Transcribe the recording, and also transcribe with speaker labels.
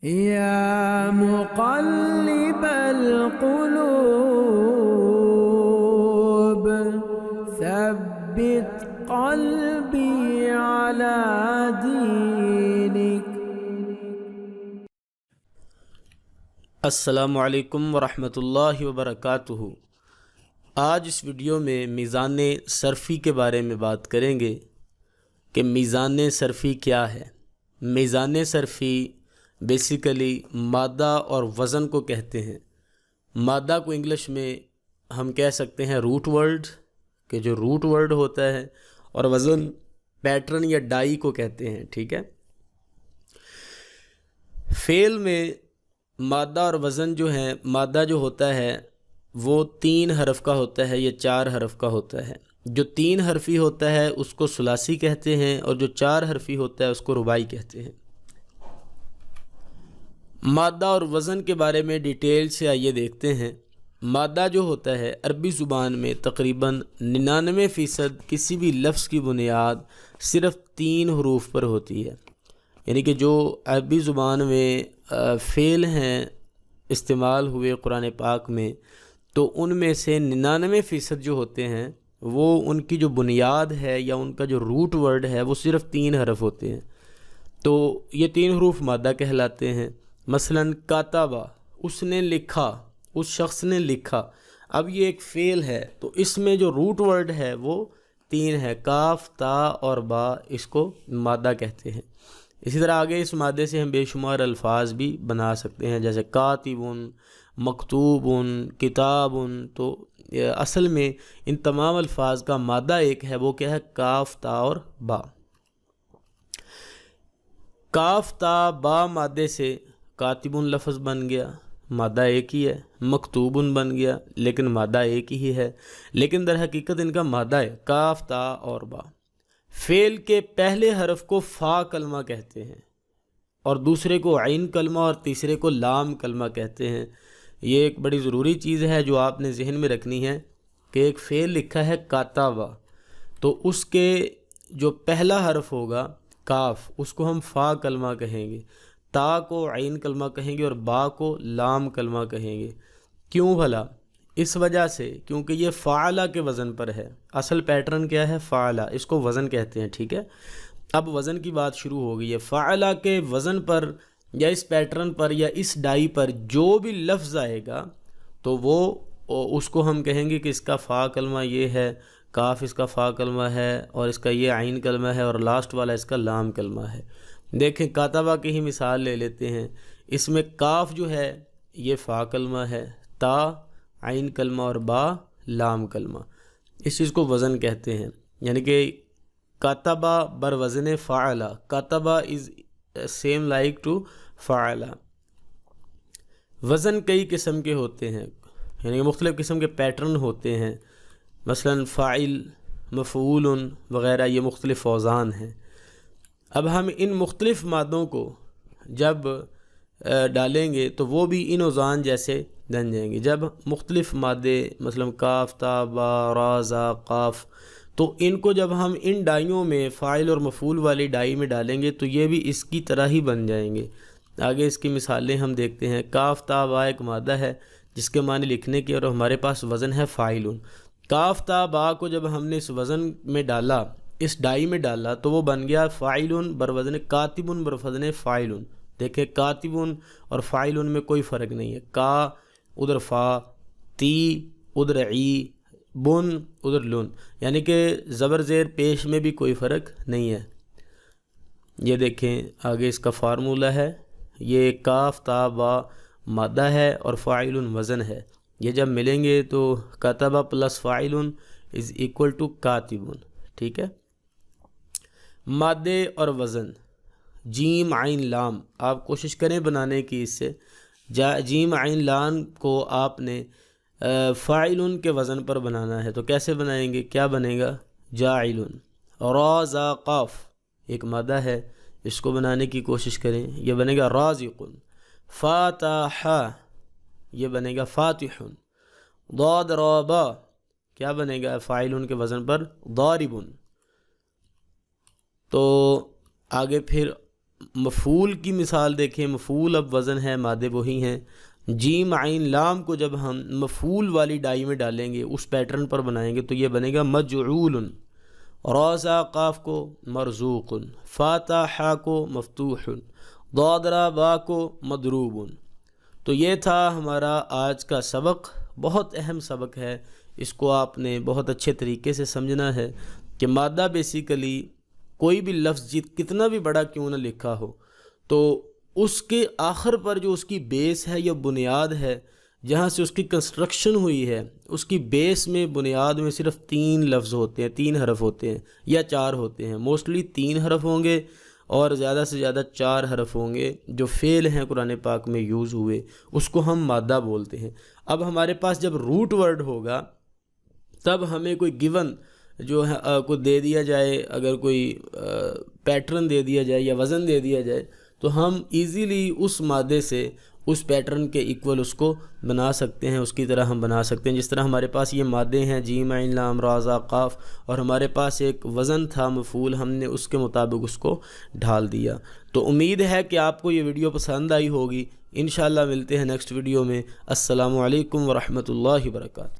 Speaker 1: يا مقلب القلوب ثبت قلبي على دينك۔
Speaker 2: السلام علیکم ورحمۃ اللہ وبرکاتہ۔ آج اس ویڈیو میں میزان صرفی کے بارے میں بات کریں گے کہ میزان صرفی کیا ہے۔ میزان صرفی بیسیکلی مادہ اور وزن کو کہتے ہیں۔ مادہ کو انگلش میں ہم کہہ سکتے ہیں روٹ ورڈ، کہ جو روٹ ورڈ ہوتا ہے، اور وزن پیٹرن یا ڈائی کو کہتے ہیں، ٹھیک ہے۔ فعل میں مادہ اور وزن جو ہیں، مادہ جو ہوتا ہے وہ 3 حرف کا ہوتا ہے یا 4 حرف کا ہوتا ہے۔ جو 3 حرفی ہوتا ہے اس کو ثلاثی کہتے ہیں، اور جو 4 حرفی ہوتا ہے اس کو رباعی کہتے ہیں۔ مادہ اور وزن کے بارے میں ڈیٹیل سے آئیے دیکھتے ہیں۔ مادہ جو ہوتا ہے عربی زبان میں تقریباً 99% کسی بھی لفظ کی بنیاد صرف 3 حروف پر ہوتی ہے، یعنی کہ جو عربی زبان میں فعل ہیں استعمال ہوئے قرآن پاک میں، تو ان میں سے 99% جو ہوتے ہیں وہ ان کی جو بنیاد ہے یا ان کا جو روٹ ورڈ ہے وہ صرف 3 حرف ہوتے ہیں۔ تو یہ 3 حروف مادہ کہلاتے ہیں۔ مثلاً کاتبہ، اس نے لکھا، اس شخص نے لکھا۔ اب یہ ایک فعل ہے تو اس میں جو روٹ ورڈ ہے وہ 3 ہے، کاف، تا اور با، اس کو مادہ کہتے ہیں۔ اسی طرح آگے اس مادے سے ہم بے شمار الفاظ بھی بنا سکتے ہیں، جیسے کاتبٌ، مکتوبٌ، کتابٌ۔ تو اصل میں ان تمام الفاظ کا مادہ ایک ہے، وہ کیا ہے؟ کاف، تا اور با۔ کاف، تا، با مادے سے کاتبٌ لفظ بن گیا، مادہ ایک ہی ہے۔ مکتوبٌ بن گیا، لیکن مادہ ایک ہی ہے، لیکن در حقیقت ان کا مادہ ہے کاف، تا اور با۔ فعل کے پہلے حرف کو فا کلمہ کہتے ہیں، اور دوسرے کو عین کلمہ، اور تیسرے کو لام کلمہ کہتے ہیں۔ یہ ایک بڑی ضروری چیز ہے جو آپ نے ذہن میں رکھنی ہے کہ ایک فعل لکھا ہے کاتبہ، تو اس کے جو پہلا حرف ہوگا کاف، اس کو ہم فا کلمہ کہیں گے، تا کو عین کلمہ کہیں گے، اور با کو لام کلمہ کہیں گے۔ کیوں بھلا؟ اس وجہ سے کیونکہ یہ فعلہ کے وزن پر ہے۔ اصل پیٹرن کیا ہے؟ فعلہ، اس کو وزن کہتے ہیں، ٹھیک ہے۔ اب وزن کی بات شروع ہو گئی ہے۔ فعلہ کے وزن پر یا اس پیٹرن پر یا اس ڈائی پر جو بھی لفظ آئے گا تو وہ اس کو ہم کہیں گے کہ اس کا فا کلمہ یہ ہے، کاف اس کا فا کلمہ ہے، اور اس کا یہ عین کلمہ ہے، اور لاسٹ والا اس کا لام کلمہ ہے۔ دیکھیں کاتبہ کی ہی مثال لے لیتے ہیں۔ اس میں کاف جو ہے یہ فا کلمہ ہے، تا عین کلمہ، اور با لام کلمہ۔ اس چیز کو وزن کہتے ہیں، یعنی کہ کاتبہ بر وزن فعلہ، کاتبہ از سیم لائک ٹو فعلہ۔ وزن کئی قسم کے ہوتے ہیں، یعنی کہ مختلف قسم کے پیٹرن ہوتے ہیں، مثلا فاعل، مفعول وغیرہ، یہ مختلف اوزان ہیں۔ اب ہم ان مختلف مادوں کو جب ڈالیں گے تو وہ بھی ان اوزان جیسے بن جائیں گے۔ جب مختلف مادے مثلا کاف، تا، با، را، زا، قاف، تو ان کو جب ہم ان ڈائیوں میں فاعل اور مفعول والی ڈائی میں ڈالیں گے تو یہ بھی اس کی طرح ہی بن جائیں گے۔ آگے اس کی مثالیں ہم دیکھتے ہیں۔ کاف، تا، با ایک مادہ ہے جس کے معنی لکھنے کے، اور ہمارے پاس وزن ہے فاعل۔ کاف، تا، با کو جب ہم نے اس وزن میں ڈالا، اس ڈائی میں ڈالا، تو وہ بن گیا فاعل بر وزن کاتب بر وزن فاعل۔ دیکھیں کاتب اور فاعل میں کوئی فرق نہیں ہے، کا ادھر فا، تی ادھر عی، بن ادھر لن، یعنی کہ زبر زیر پیش میں بھی کوئی فرق نہیں ہے۔ یہ دیکھیں آگے اس کا فارمولہ ہے، یہ کاف، تا، با مادہ ہے اور فاعل وزن ہے۔ یہ جب ملیں گے تو کاتبہ پلس فاعل از ایکول ٹو کاتب، ٹھیک ہے۔ مادے اور وزن، جیم، عین، لام، آپ کوشش کریں بنانے کی۔ اس سے جیم، عین، لام کو آپ نے فاعل کے وزن پر بنانا ہے، تو کیسے بنائیں گے؟ کیا بنے گا؟ جاعل۔ را، زا، قاف ایک مادہ ہے، اس کو بنانے کی کوشش کریں، یہ بنے گا رازق۔ فاتح، یہ بنے گا فاتح۔ ضاد، را، با کیا بنے گا؟ فاعل کے وزن پر ضارب۔ تو آگے پھر مفعول کی مثال دیکھیں، مفعول اب وزن ہے، مادے وہی ہیں۔ جیم عین لام کو جب ہم مفعول والی ڈائی میں ڈالیں گے، اس پیٹرن پر بنائیں گے تو یہ بنے گا مجعول۔ روزا قاف کو مرزوق، فاتحہ کو مفتوح، ضادرا با کو مضروب۔ تو یہ تھا ہمارا آج کا سبق، بہت اہم سبق ہے، اس کو آپ نے بہت اچھے طریقے سے سمجھنا ہے کہ مادہ بیسیکلی کوئی بھی لفظ کتنا بھی بڑا کیوں نہ لکھا ہو، تو اس کے آخر پر جو اس کی بیس ہے یا بنیاد ہے، جہاں سے اس کی کنسٹرکشن ہوئی ہے، اس کی بیس میں بنیاد میں صرف 3 لفظ ہوتے ہیں، 3 حرف ہوتے ہیں یا 4 ہوتے ہیں۔ موسٹلی 3 حرف ہوں گے اور زیادہ سے زیادہ 4 حرف ہوں گے جو فعل ہیں قرآن پاک میں یوز ہوئے، اس کو ہم مادہ بولتے ہیں۔ اب ہمارے پاس جب روٹ ورڈ ہوگا تب ہمیں کوئی گیون جو ہے کو دے دیا جائے، اگر کوئی پیٹرن دے دیا جائے یا وزن دے دیا جائے تو ہم ایزیلی اس مادے سے اس پیٹرن کے ایکول اس کو بنا سکتے ہیں، اس کی طرح ہم بنا سکتے ہیں۔ جس طرح ہمارے پاس یہ مادے ہیں جیم عین لام را زا قاف، اور ہمارے پاس ایک وزن تھا مفعول، ہم نے اس کے مطابق اس کو ڈھال دیا۔ تو امید ہے کہ آپ کو یہ ویڈیو پسند آئی ہوگی۔ انشاءاللہ ملتے ہیں نیکسٹ ویڈیو میں۔ السلام علیکم ورحمۃ اللہ وبرکاتہ۔